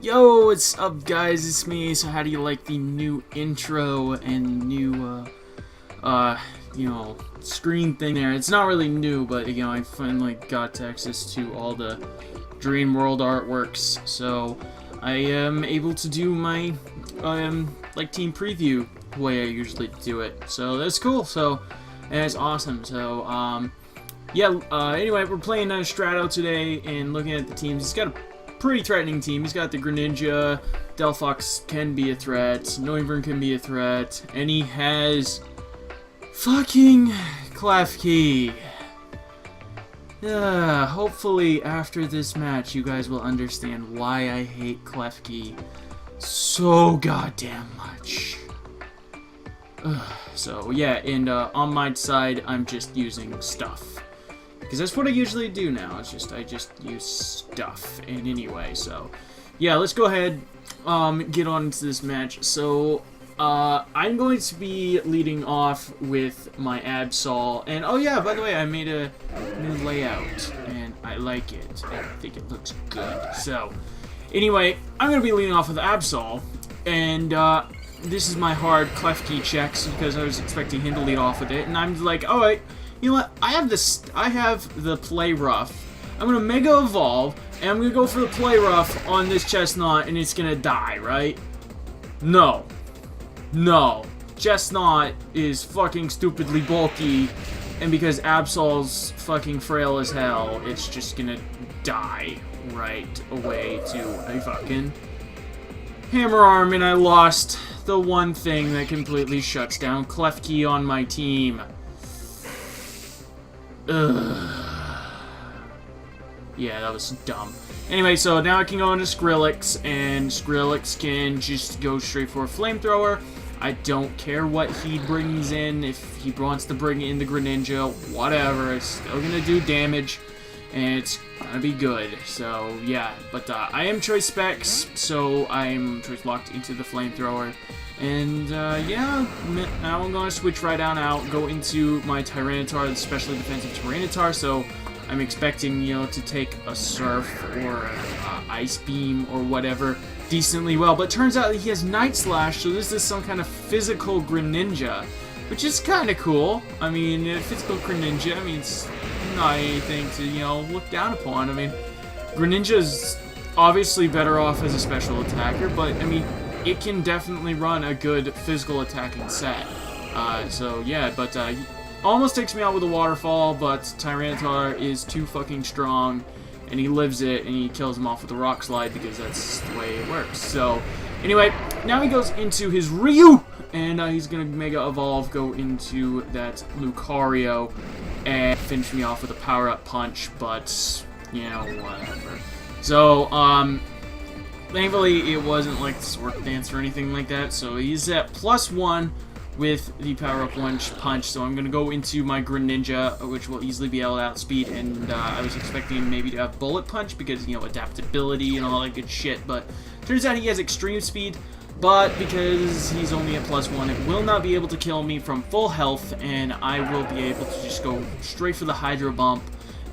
Yo, what's up guys, it's me. So how do you like the new intro and new, screen thing there? It's not really new, but, I finally got access to all the Dream World artworks, so I am able to do my, team preview the way I usually do it. So that's cool, so that's awesome. So, anyway, we're playing Strato today and looking at the teams. He's got a pretty threatening team. He's got the Greninja, Delphox can be a threat, Noivern can be a threat, and he has fucking Klefki. Hopefully after this match you guys will understand why I hate Klefki so goddamn much. So yeah, and on my side I'm just using stuff. Because that's what I usually do now. I just use stuff. And anyway, so yeah, let's go ahead, get on into this match. So, I'm going to be leading off with my Absol. And oh yeah, by the way, I made a new layout, and I like it. I think it looks good. So, anyway, I'm going to be leading off with Absol, and this is my hard Klefki checks because I was expecting him to lead off with it, and I'm like, all right. You know what? I have the Play Rough. I'm gonna Mega Evolve, and I'm gonna go for the Play Rough on this Chestnut, and it's gonna die, right? No. No. Chestnut is fucking stupidly bulky, and because Absol's fucking frail as hell, it's just gonna die right away to a fucking Hammer Arm, and I lost the one thing that completely shuts down Klefki on my team. Ugh. Yeah, that was dumb. Anyway, so now I can go into Skrillex, and Skrillex can just go straight for a Flamethrower. I don't care what he brings in. If he wants to bring in the Greninja, whatever. It's still gonna do damage, and it's gonna be good. So, yeah. But I am choice specs, so I'm choice locked into the Flamethrower. And, yeah, now I'm going to switch right on out, go into my Tyranitar, the specially defensive Tyranitar, so I'm expecting, to take a Surf or a Ice Beam or whatever decently well, but turns out that he has Night Slash, so this is some kind of physical Greninja, which is kind of cool. I mean, physical Greninja, I mean, it's not anything to, look down upon. I mean, Greninja's obviously better off as a special attacker, but, I mean, it can definitely run a good physical attacking set. So yeah, but he almost takes me out with a waterfall, but Tyranitar is too fucking strong, and he lives it, and he kills him off with a rock slide because that's the way it works. So anyway, now he goes into his Ryu, and he's gonna Mega Evolve, go into that Lucario, and finish me off with a power-up punch, but, whatever. So, thankfully, it wasn't like the Sword Dance or anything like that, so he's at +1 with the Power-Up Punch, so I'm going to go into my Greninja, which will easily be able to outspeed, and I was expecting maybe to have Bullet Punch because, adaptability and all that good shit, but turns out he has Extreme Speed, but because he's only at +1, it will not be able to kill me from full health, and I will be able to just go straight for the Hydro Bump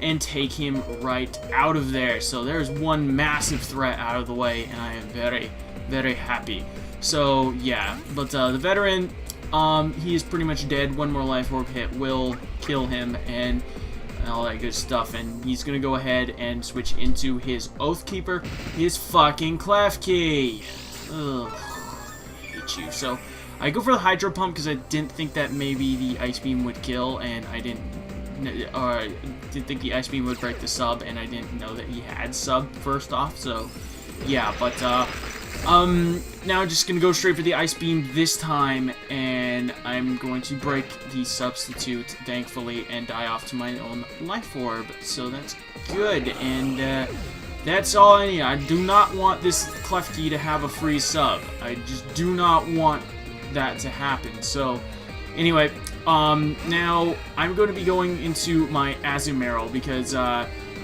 and take him right out of there. So there's one massive threat out of the way, and I am very, very happy. So yeah, but the veteran, he is pretty much dead. One more Life Orb hit will kill him, and all that good stuff. And he's gonna go ahead and switch into his Oathkeeper, his fucking Klefki. Ugh, I hate you. So I go for the Hydro Pump because I didn't think that maybe the Ice Beam would kill, and I didn't think the Ice Beam would break the sub, and I didn't know that he had sub first off, so yeah, but now I'm just gonna go straight for the Ice Beam this time, and I'm going to break the substitute, thankfully, and die off to my own Life Orb, so that's good, and that's all I need. I do not want this Klefki to have a free sub. I just do not want that to happen, so anyway, now I'm going to be going into my Azumarill because,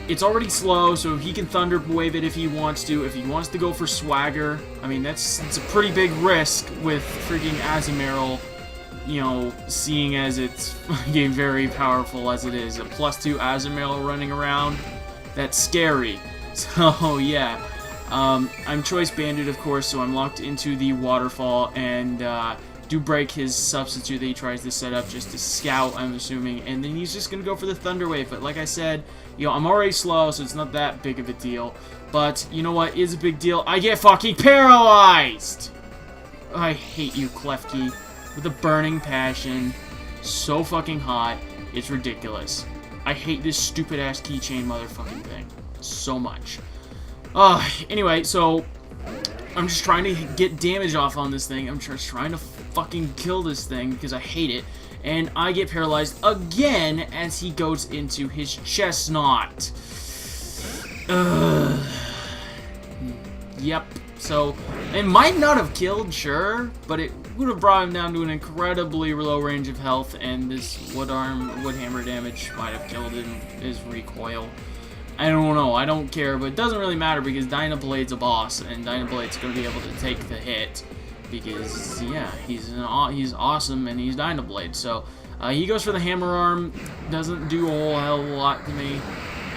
it's already slow, so he can Thunder Wave it if he wants to. If he wants to go for Swagger, I mean, it's a pretty big risk with freaking Azumarill, seeing as it's very powerful as it is. A +2 Azumarill running around, that's scary. So, yeah. I'm choice banded, of course, so I'm locked into the waterfall, and do break his substitute that he tries to set up just to scout, I'm assuming, and then he's just gonna go for the Thunder Wave. But like I said, you know, I'm already slow, so it's not that big of a deal. But you know what is a big deal? I get fucking paralyzed! I hate you, Klefki, with a burning passion. So fucking hot, it's ridiculous. I hate this stupid-ass keychain motherfucking thing so much. Anyway, so I'm just trying to get damage off on this thing. I'm just trying to fucking kill this thing because I hate it. And I get paralyzed again as he goes into his chestnut. Yep. So, it might not have killed, sure, but it would have brought him down to an incredibly low range of health, and this wood hammer damage might have killed him, his recoil. I don't know, I don't care, but it doesn't really matter because Dynablade's a boss, and Dynablade's going to be able to take the hit, because, yeah, he's awesome, and he's Dynablade. So, he goes for the hammer arm, doesn't do a whole hell of a lot to me.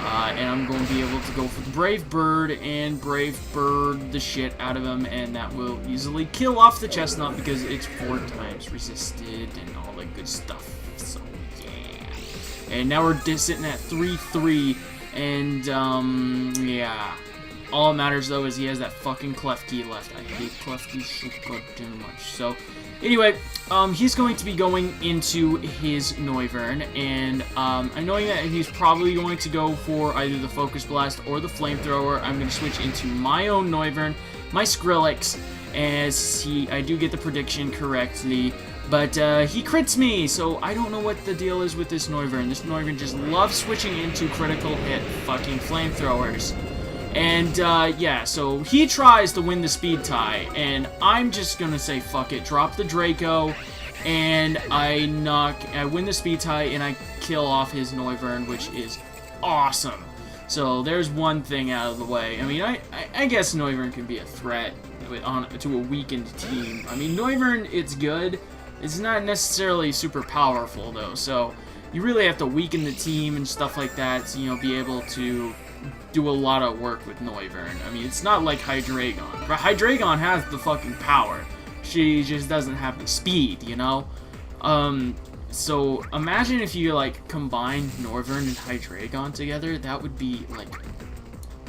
And I'm going to be able to go for the Brave Bird and Brave Bird the shit out of him, and that will easily kill off the chestnut because it's 4 times resisted and all that good stuff. So, yeah. And now we're just sitting at 3-3, and, yeah. All that matters, though, is he has that fucking Klefki left. I hate Klefki so goddamn much. So, anyway, he's going to be going into his Noivern, and I'm knowing that he's probably going to go for either the Focus Blast or the Flamethrower. I'm going to switch into my own Noivern, my Skrillex, as I do get the prediction correctly, but he crits me, so I don't know what the deal is with this Noivern. This Noivern just loves switching into critical hit fucking Flamethrowers. And, yeah, so he tries to win the speed tie, and I'm just gonna say fuck it, drop the Draco, and I win the speed tie, and I kill off his Noivern, which is awesome. So, there's one thing out of the way. I mean, I guess Noivern can be a threat to a weakened team. I mean, Noivern, it's good. It's not necessarily super powerful, though, so you really have to weaken the team and stuff like that to, you know, be able to do a lot of work with Noivern. I mean, it's not like Hydreigon. But Hydreigon has the fucking power. She just doesn't have the speed, you know? So imagine if you, like, combine Noivern and Hydreigon together. That would be, like,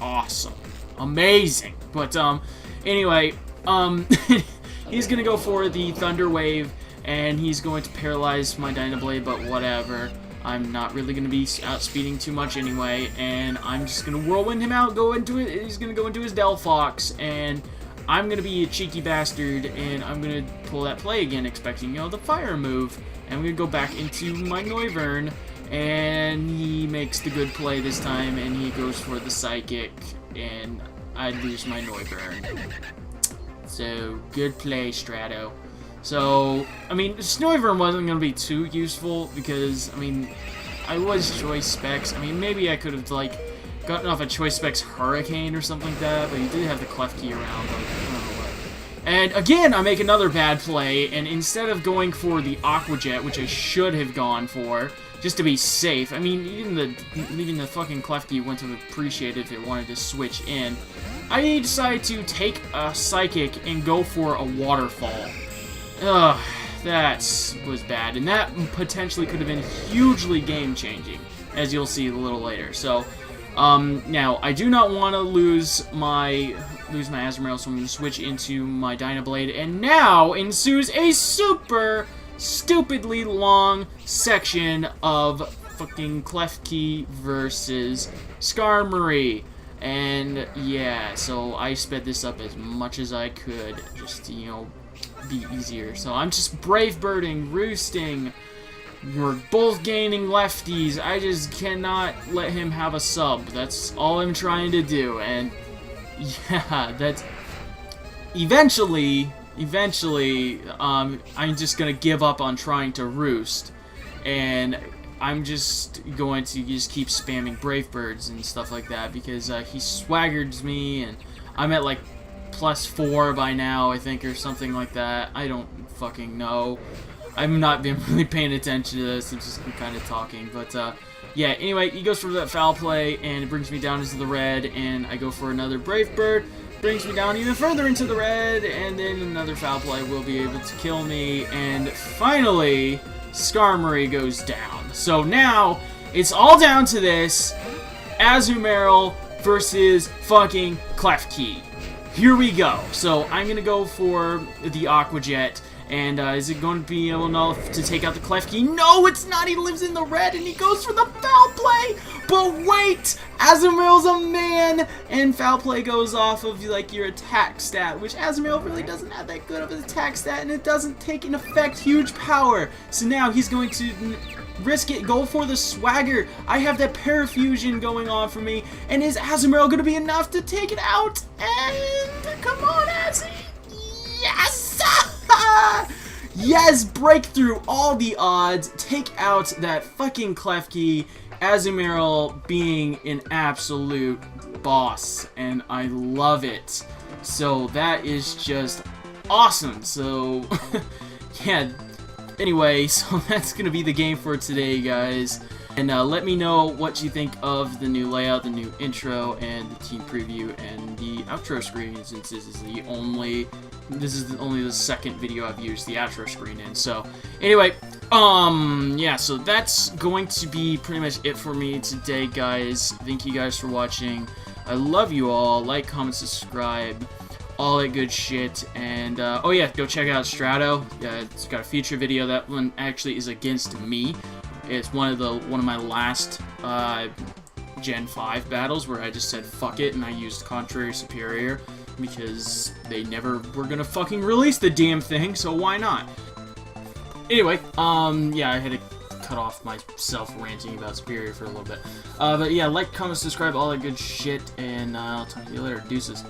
awesome. Amazing. But, anyway, he's gonna go for the Thunder Wave, and he's going to paralyze my Dynablade, but whatever. I'm not really going to be outspeeding too much anyway, and I'm just going to whirlwind him out, he's going to go into his Delphox, and I'm going to be a cheeky bastard, and I'm going to pull that play again, expecting, you know, the fire move, and I'm going to go back into my Noivern, and he makes the good play this time, and he goes for the Psychic, and I lose my Noivern. So, good play, Strato. So, I mean, Noivern wasn't going to be too useful because, I mean, I was Choice Specs. I mean, maybe I could have, like, gotten off a Choice Specs Hurricane or something like that, but he did have the Klefki around, like, I don't know what. And, again, I make another bad play, and instead of going for the Aqua Jet, which I should have gone for, just to be safe, I mean, even the fucking Klefki wouldn't have appreciated if it wanted to switch in, I decided to take a Psychic and go for a Waterfall. Ugh, that was bad, and that potentially could have been hugely game-changing, as you'll see a little later. So, now, I do not want to lose my Azumarill, so I'm going to switch into my Dynablade, and now ensues a super stupidly long section of fucking Klefki versus Skarmory. And, yeah, so I sped this up as much as I could, just to, you know, be easier. So I'm just Brave Birding, Roosting. We're both gaining lefties. I just cannot let him have a sub. That's all I'm trying to do. And yeah, that's eventually, I'm just gonna give up on trying to roost, and I'm just going to just keep spamming Brave Birds and stuff like that because he swaggered me, and I'm at like +4 by now, I think, or something like that. I don't fucking know. I've not been really paying attention to this. I've just been kind of talking. But, yeah, anyway, he goes for that foul play, and it brings me down into the red, and I go for another Brave Bird. brings me down even further into the red, and then another foul play will be able to kill me, and finally, Skarmory goes down. So now, it's all down to this, Azumarill versus fucking Klefki. Here we go. So I'm gonna go for the Aqua Jet, and is it going to be able enough to take out the Klefki? No, it's not. He lives in the red, and he goes for the foul play. But wait, Azumarill's a man, and foul play goes off of like your attack stat, which Azumarill really doesn't have that good of an attack stat, and it doesn't take in effect huge power. So now he's going to risk it, go for the swagger. I have that parafusion going on for me, and is Azumarill going to be enough to take it out? And come on, Azzy! Yes! Yes, break through all the odds, take out that fucking Klefki, Azumarill being an absolute boss, and I love it. So that is just awesome. So yeah, anyway, so that's gonna be the game for today, guys. And let me know what you think of the new layout, the new intro, and the team preview, and the outro screen, since this is only the second video I've used the outro screen in. So anyway, yeah, so that's going to be pretty much it for me today, guys. Thank you guys for watching. I love you all. Like, comment, subscribe, all that good shit. And oh yeah, go check out Strato. Yeah, it's got a feature video. That one actually is against me. It's one of my last Gen 5 battles where I just said fuck it and I used Contrary Superior because they never were gonna fucking release the damn thing, so why not? Anyway, yeah, I had to cut off myself ranting about Superior for a little bit. But yeah, like, comment, subscribe, all that good shit, and I'll talk to you later. Deuces.